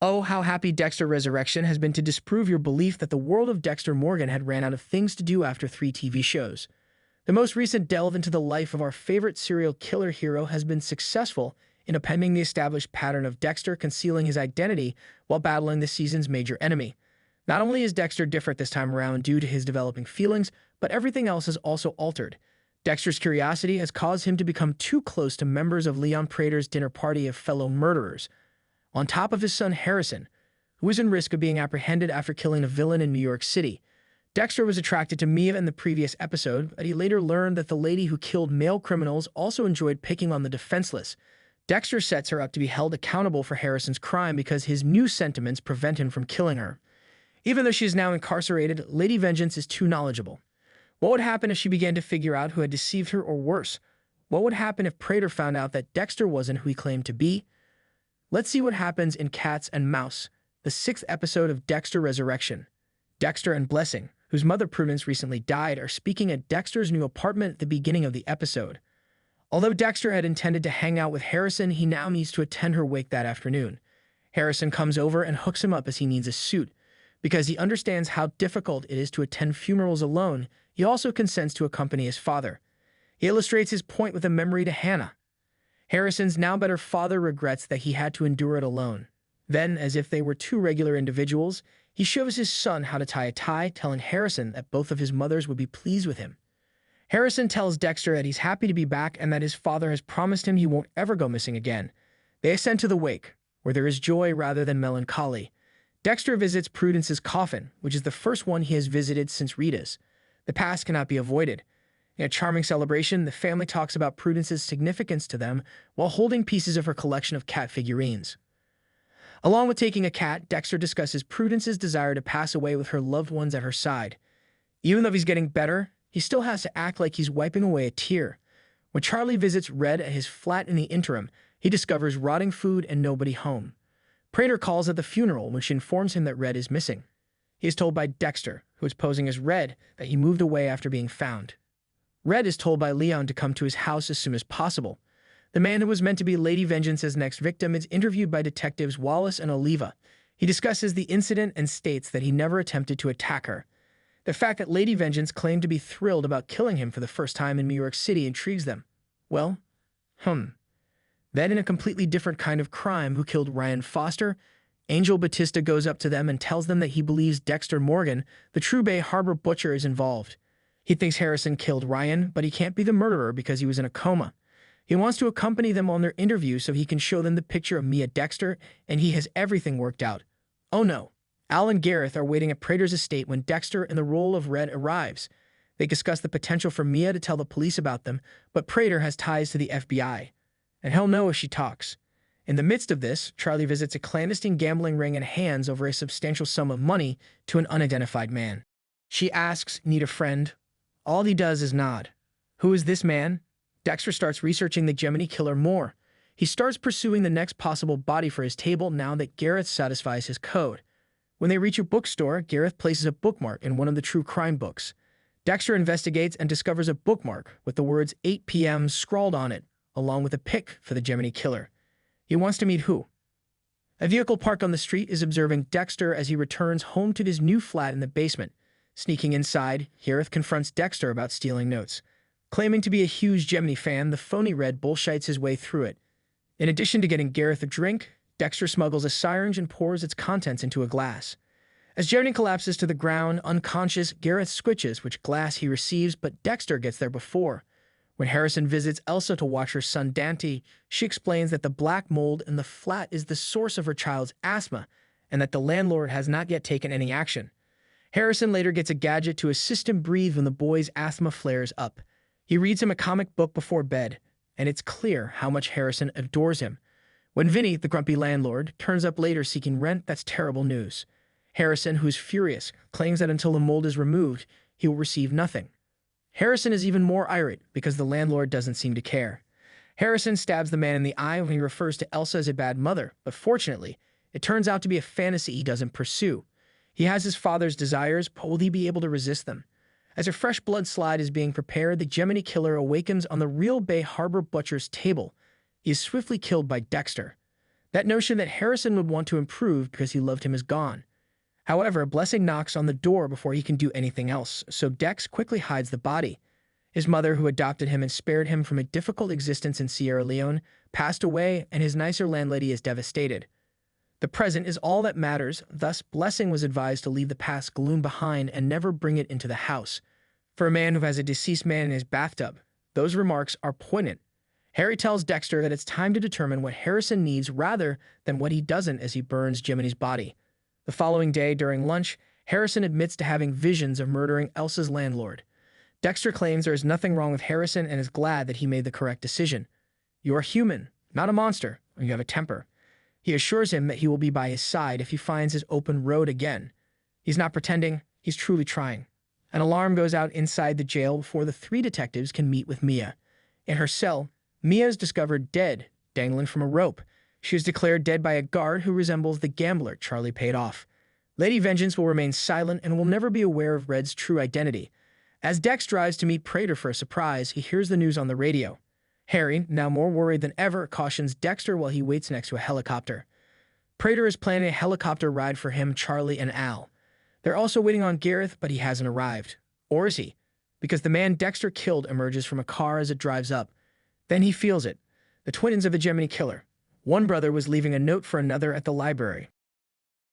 Oh, how happy Dexter Resurrection has been to disprove your belief that the world of Dexter Morgan had ran out of things to do after 3 TV shows. The most recent delve into the life of our favorite serial killer hero has been successful in appending the established pattern of Dexter concealing his identity while battling the season's major enemy. Not only is Dexter different this time around due to his developing feelings, but everything else is also altered. Dexter's curiosity has caused him to become too close to members of Leon Prater's dinner party of fellow murderers, on top of his son Harrison, who is in risk of being apprehended after killing a villain in New York City. Dexter was attracted to Mia in the previous episode, but he later learned that the lady who killed male criminals also enjoyed picking on the defenseless. Dexter sets her up to be held accountable for Harrison's crime because his new sentiments prevent him from killing her. Even though she is now incarcerated, Lady Vengeance is too knowledgeable. What would happen if she began to figure out who had deceived her, or worse? What would happen if Prater found out that Dexter wasn't who he claimed to be? Let's see what happens in Cats and Mouse, the 6th episode of Dexter Resurrection. Dexter and Blessing, whose mother Prudence recently died, are speaking at Dexter's new apartment at the beginning of the episode. Although Dexter had intended to hang out with Harrison, he now needs to attend her wake that afternoon. Harrison comes over and hooks him up as he needs a suit. Because he understands how difficult it is to attend funerals alone, he also consents to accompany his father. He illustrates his point with a memory to Hannah. Harrison's now better father regrets that he had to endure it alone. Then, as if they were two regular individuals, he shows his son how to tie a tie, telling Harrison that both of his mothers would be pleased with him. Harrison tells Dexter that he's happy to be back and that his father has promised him he won't ever go missing again. They ascend to the wake, where there is joy rather than melancholy. Dexter visits Prudence's coffin, which is the first one he has visited since Rita's. The past cannot be avoided. In a charming celebration, the family talks about Prudence's significance to them while holding pieces of her collection of cat figurines. Along with taking a cat, Dexter discusses Prudence's desire to pass away with her loved ones at her side. Even though he's getting better, he still has to act like he's wiping away a tear. When Charlie visits Red at his flat in the interim, he discovers rotting food and nobody home. Prater calls at the funeral when she informs him that Red is missing. He is told by Dexter, who is posing as Red, that he moved away after being found. Red is told by Leon to come to his house as soon as possible. The man who was meant to be Lady Vengeance's next victim is interviewed by detectives Wallace and Oliva. He discusses the incident and states that he never attempted to attack her. The fact that Lady Vengeance claimed to be thrilled about killing him for the first time in New York City intrigues them. Well, Then in a completely different kind of crime, who killed Ryan Foster, Angel Batista goes up to them and tells them that he believes Dexter Morgan, the true Bay Harbor butcher, is involved. He thinks Harrison killed Ryan, but he can't be the murderer because he was in a coma. He wants to accompany them on their interview so he can show them the picture of Mia Dexter, and he has everything worked out. Oh no. Al and Gareth are waiting at Prater's estate when Dexter, in the role of Red, arrives. They discuss the potential for Mia to tell the police about them, but Prater has ties to the FBI. And he'll know if she talks. In the midst of this, Charlie visits a clandestine gambling ring and hands over a substantial sum of money to an unidentified man. She asks, "Need a friend?" All he does is nod. Who is this man? Dexter starts researching the Gemini killer more. He starts pursuing the next possible body for his table now that Gareth satisfies his code. When they reach a bookstore, Gareth places a bookmark in one of the true crime books. Dexter investigates and discovers a bookmark with the words 8 p.m. scrawled on it, along with a pic for the Gemini killer. He wants to meet who? A vehicle parked on the street is observing Dexter as he returns home to his new flat in the basement. Sneaking inside, Gareth confronts Dexter about stealing notes. Claiming to be a huge Gemini fan, the phony Red bullshites his way through it. In addition to getting Gareth a drink, Dexter smuggles a syringe and pours its contents into a glass. As Gemini collapses to the ground, unconscious, Gareth switches which glass he receives, but Dexter gets there before. When Harrison visits Elsa to watch her son Dante, she explains that the black mold in the flat is the source of her child's asthma, and that the landlord has not yet taken any action. Harrison later gets a gadget to assist him breathe when the boy's asthma flares up. He reads him a comic book before bed, and it's clear how much Harrison adores him. When Vinny, the grumpy landlord, turns up later seeking rent, that's terrible news. Harrison, who is furious, claims that until the mold is removed, he will receive nothing. Harrison is even more irate because the landlord doesn't seem to care. Harrison stabs the man in the eye when he refers to Elsa as a bad mother, but fortunately, it turns out to be a fantasy he doesn't pursue. He has his father's desires, but will he be able to resist them? As a fresh blood slide is being prepared, the Gemini killer awakens on the real Bay Harbor butcher's table. He is swiftly killed by Dexter. That notion that Harrison would want to improve because he loved him is gone. However, Blessing knocks on the door before he can do anything else, so Dex quickly hides the body. His mother, who adopted him and spared him from a difficult existence in Sierra Leone, passed away, and his nicer landlady is devastated. The present is all that matters, thus Blessing was advised to leave the past gloom behind and never bring it into the house. For a man who has a deceased man in his bathtub, those remarks are poignant. Harry tells Dexter that it's time to determine what Harrison needs rather than what he doesn't as he burns Jiminy's body. The following day, during lunch, Harrison admits to having visions of murdering Elsa's landlord. Dexter claims there is nothing wrong with Harrison and is glad that he made the correct decision. "You are human, not a monster, and you have a temper." He assures him that he will be by his side if he finds his open road again. He's not pretending, he's truly trying. An alarm goes out inside the jail before the three detectives can meet with Mia. In her cell, Mia is discovered dead, dangling from a rope. She is declared dead by a guard who resembles the gambler Charlie paid off. Lady Vengeance will remain silent and will never be aware of Red's true identity. As Dex drives to meet Prater for a surprise, he hears the news on the radio. Harry, now more worried than ever, cautions Dexter while he waits next to a helicopter. Prater is planning a helicopter ride for him, Charlie, and Al. They're also waiting on Gareth, but he hasn't arrived. Or is he? Because the man Dexter killed emerges from a car as it drives up. Then he feels it. The twins of the Gemini killer. One brother was leaving a note for another at the library.